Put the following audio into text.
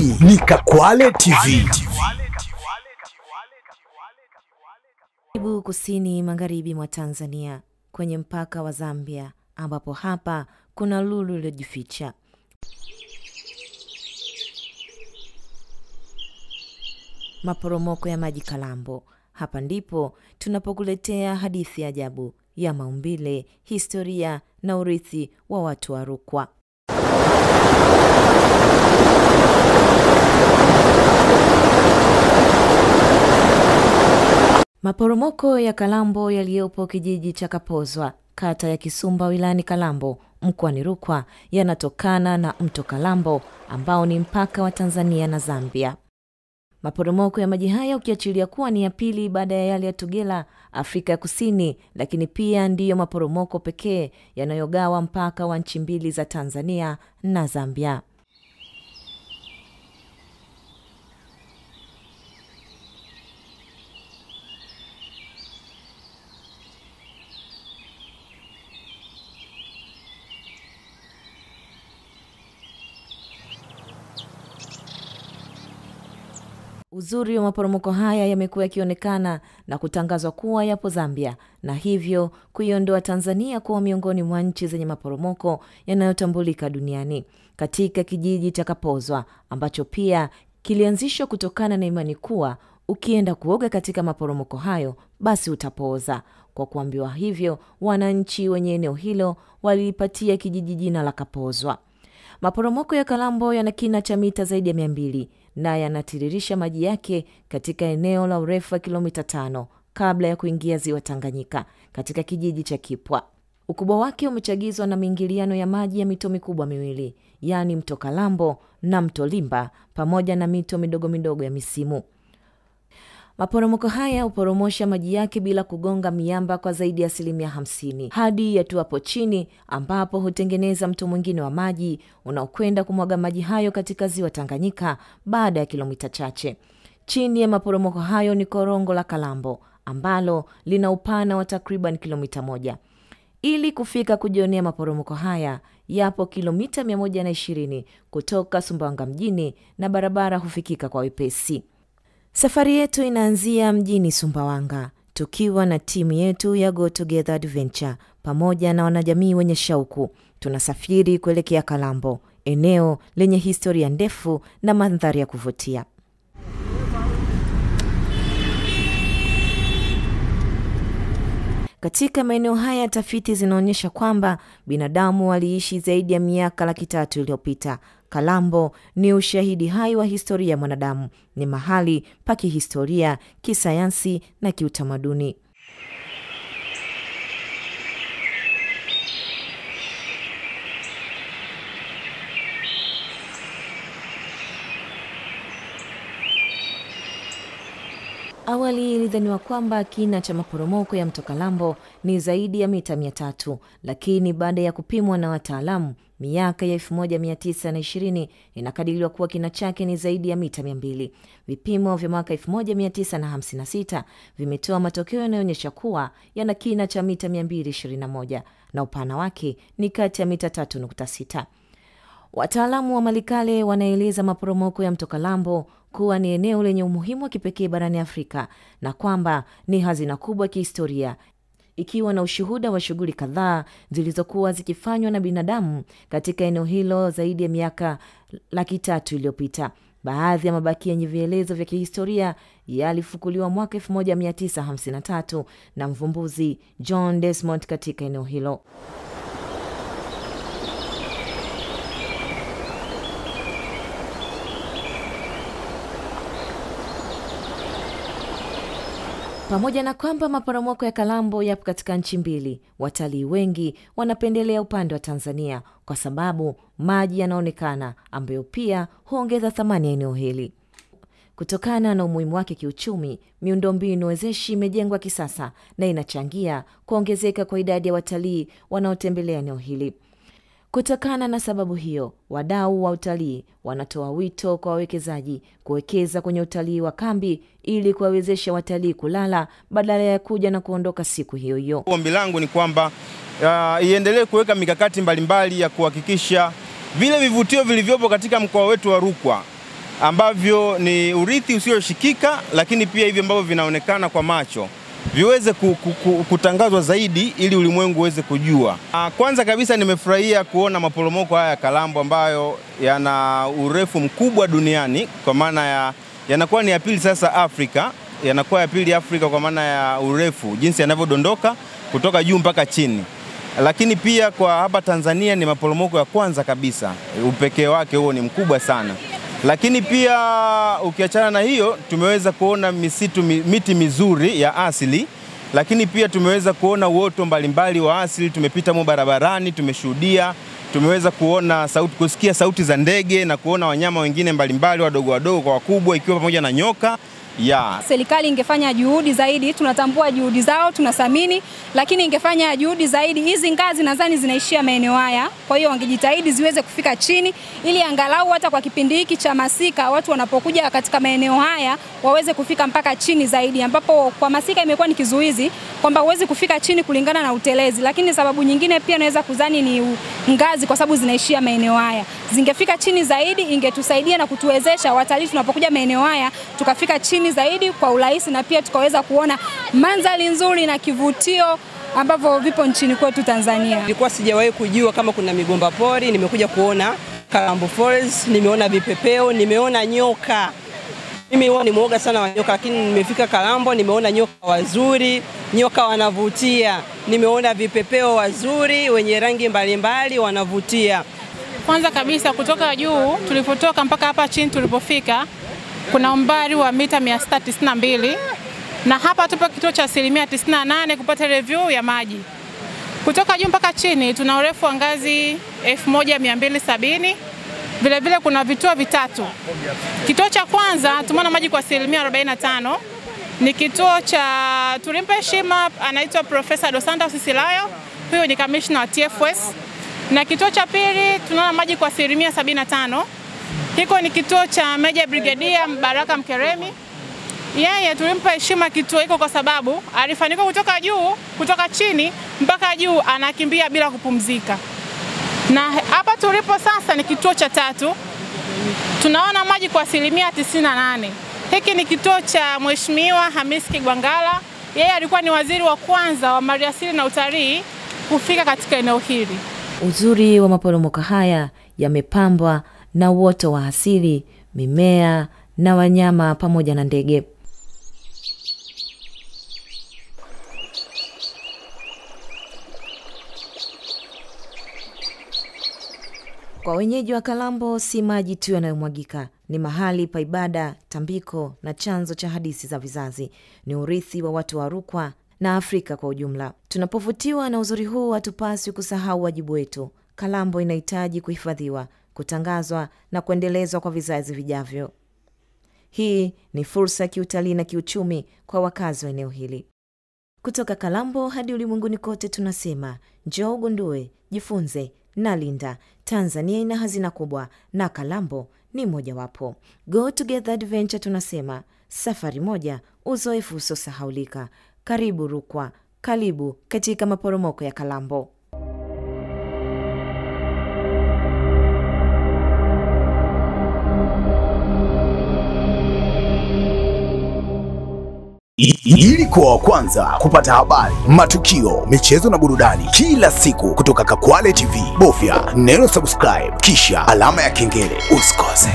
Hii ni Kakwale TV. Karibu kusini magharibi mwa Tanzania kwenye mpaka wa Zambia, ambapo hapa kuna lulu iliyojificha. Maporomoko ya maji Kalambo. Hapa ndipo tunapokuletea hadithi ajabu ya maumbile, historia na urithi wa watu wa Rukwa. Maporomoko ya Kalambo yaliyopo kijiji cha Kapozwa, kata ya Kisumba, wilayani Kalambo, mkoani Rukwa, yanatokana na mto Kalambo ambao ni mpaka wa Tanzania na Zambia. Maporomoko ya maji haya ukiachilia kuwa ni ya pili baada ya yale ya Tugela, Afrika ya Kusini, lakini pia ndiyo maporomoko pekee yanayogawa mpaka wa nchi mbili za Tanzania na Zambia. Uzuri wa maporomoko haya yamekuwa yakionekana na kutangazwa kuwa yapo Zambia, na hivyo kuiondoa Tanzania kuwa miongoni mwa nchi zenye maporomoko yanayotambulika duniani. Katika kijiji cha Kapozwa, ambacho pia kilianzishwa kutokana na imani kuwa ukienda kuoga katika maporomoko hayo basi utapooza. Kwa kuambiwa hivyo, wananchi wenye eneo hilo walipatia kijiji jina la Kapozwa. Maporomoko ya Kalambo yana kina cha mita zaidi ya 200 na yanatiririsha maji yake katika eneo la urefu wa kilomita 5 kabla ya kuingia ziwa Tanganyika katika kijiji cha Kipwa. Ukubwa wake umechagizwa na miingiliano ya maji ya mito mikubwa miwili, yani mto Kalambo na mto Limba, pamoja na mito midogo midogo ya misimu. Maporomoko haya uporomosha maji yake bila kugonga miamba kwa zaidi ya 50% hadi yatuapo chini, ambapo hutengeneza mto mwingine wa maji unaokwenda kumwaga maji hayo katika ziwa Tanganyika baada ya kilomita chache. Chini ya maporomoko hayo ni korongo la Kalambo ambalo lina upana wa takriban kilomita 1. Ili kufika kujionea maporomoko haya yapo kilomita 120 kutoka Sumbawanga mjini, na barabara hufikika kwa wepesi. Safari yetu inaanzia mjini Sumbawanga, tukiwa na timu yetu ya Go Together Adventure pamoja na wanajamii wenye shauku. Tunasafiri kuelekea Kalambo, eneo lenye historia ndefu na mandhari ya kuvutia. Katika maeneo haya, tafiti zinaonyesha kwamba binadamu waliishi zaidi ya miaka 300 iliyopita. Kalambo ni ushahidi hai wa historia ya mwanadamu. Ni mahali pa kihistoria, kisayansi na kiutamaduni. Awali ilidhaniwa kwamba kina cha maporomoko ya mto Kalambo ni zaidi ya mita 300, lakini baada ya kupimwa na wataalamu miaka ya 1920 inakadiriwa kuwa kina chake ni zaidi ya mita 200. Vipimo vya mwaka 1956 vimetoa matokeo yanayoonyesha kuwa yana kina cha mita 221 na upana wake ni kati ya mita 3.6. Wataalamu wa Malikale wanaeleza maporomoko ya mto Kalambo kuwa ni eneo lenye umuhimu wa kipekee barani Afrika, na kwamba ni hazina kubwa kihistoria, ikiwa na ushuhuda wa shughuli kadhaa zilizokuwa zikifanywa na binadamu katika eneo hilo zaidi ya miaka 300 iliyopita. Baadhi ya mabaki yenye vielezo vya kihistoria yalifukuliwa mwaka 1953 na mvumbuzi John Desmond katika eneo hilo. Pamoja na kwamba maporomoko ya Kalambo yapo katika nchi mbili, watalii wengi wanapendelea upande wa Tanzania kwa sababu maji yanaonekana, ambayo pia huongeza thamani ya eneo hili. Kutokana na umuhimu wake kiuchumi, miundombinu wezeshi imejengwa kisasa na inachangia kuongezeka kwa idadi ya watalii wanaotembelea eneo hili. Kutokana na sababu hiyo, wadau wa utalii wanatoa wito kwa wawekezaji kuwekeza kwenye utalii wa kambi ili kuwawezesha watalii kulala badala ya kuja na kuondoka siku hiyo hiyo. Ombi langu ni kwamba iendelee kuweka mikakati mbalimbali ya kuhakikisha vile vivutio vilivyopo katika mkoa wetu wa Rukwa ambavyo ni urithi usioshikika, lakini pia hivi ambavyo vinaonekana kwa macho viweze kutangazwa zaidi ili ulimwengu uweze kujua. Kwanza kabisa nimefurahia kuona maporomoko haya ya Kalambo ambayo yana urefu mkubwa duniani, kwa maana yanakuwa ni ya pili sasa Afrika, yanakuwa ya pili Afrika kwa maana ya urefu, jinsi yanavyodondoka kutoka juu mpaka chini. Lakini pia kwa hapa Tanzania ni maporomoko ya kwanza kabisa, upekee wake huo ni mkubwa sana. Lakini pia ukiachana na hiyo, tumeweza kuona miti mizuri ya asili, lakini pia tumeweza kuona uoto mbalimbali wa asili, tumepita barabarani, tumeshuhudia, tumeweza kusikia sauti za ndege na kuona wanyama wengine mbalimbali, wadogo wadogo kwa wakubwa, ikiwa pamoja na nyoka. Serikali ingefanya juhudi zaidi, tunatambua juhudi zao, tunathamini, lakini ingefanya juhudi zaidi. Hizi ngazi nadhani zinaishia maeneo haya, kwa hiyo wangejitahidi ziweze kufika chini, ili angalau hata kwa kipindi hiki cha masika watu wanapokuja katika maeneo haya waweze kufika mpaka chini zaidi, ambapo kwa masika imekuwa ni kizuizi kwamba uwezi kufika chini kulingana na utelezi. Lakini sababu nyingine pia naweza kudhani ni ngazi, kwa sababu zinaishia maeneo haya. Zingefika chini zaidi ingetusaidia na kutuwezesha watalii tunapokuja maeneo haya tukafika chini zaidi kwa urahisi, na pia tukaweza kuona mandhari nzuri na kivutio ambavyo vipo nchini kwetu Tanzania. Nilikuwa sijawahi kujua kama kuna migomba pori, nimekuja kuona Kalambo Forest, nimeona vipepeo, nimeona nyoka. Mimi huwa ni muoga sana wa nyoka, lakini nimefika Kalambo nimeona nyoka wazuri, nyoka wanavutia. Nimeona vipepeo wazuri wenye rangi mbalimbali wanavutia. Kwanza kabisa kutoka juu tulipotoka mpaka hapa chini tulipofika kuna umbali wa mita 692, na hapa tupo kituo cha 98% kupata review ya maji. Kutoka juu mpaka chini tuna urefu wa ngazi 1270. Vile vile kuna vituo vitatu. Kituo cha kwanza tumeona maji kwa 45%. Ni kituo cha tulimpa heshima, anaitwa Profesa Dos Santos Silayo, huyo ni commissioner wa TFS. Na kituo cha pili tunaona maji kwa 75%. Hiko ni kituo cha Meja Brigadier Baraka Mkeremi. Yeye tulimpa heshima kituo hiko kwa sababu alifanikiwa kutoka chini mpaka juu anakimbia bila kupumzika. Na hapa tulipo sasa ni kituo cha tatu. Tunaona maji kwa 98%. Hiki ni kituo cha Mheshimiwa Hamis Kigwangalla. Yeye alikuwa ni waziri wa kwanza wa maliasili na utalii kufika katika eneo hili. Uzuri wa maporomoko haya yamepambwa na uoto wa asili, mimea na wanyama pamoja na ndege. Kwa wenyeji wa Kalambo si maji tu yanayomwagika, ni mahali pa ibada, tambiko na chanzo cha hadithi za vizazi. Ni urithi wa watu wa Rukwa na Afrika kwa ujumla. Tunapovutiwa na uzuri huu hatupaswi kusahau wajibu wetu. Kalambo inahitaji kuhifadhiwa, kutangazwa na kuendelezwa kwa vizazi vijavyo. Hii ni fursa ya kiutalii na kiuchumi kwa wakazi wa eneo hili. Kutoka Kalambo hadi ulimwenguni kote tunasema, njoo ugundue, jifunze na linda. Tanzania ina hazina kubwa na Kalambo ni moja wapo. Go Together Adventure tunasema, safari moja, uzoefu usiosahaulika. Karibu Rukwa, karibu katika maporomoko ya Kalambo. Ili kuwa wa kwanza kupata habari, matukio, michezo na burudani kila siku kutoka Kakwale TV, bofya neno subscribe kisha alama ya kengele. Usikose.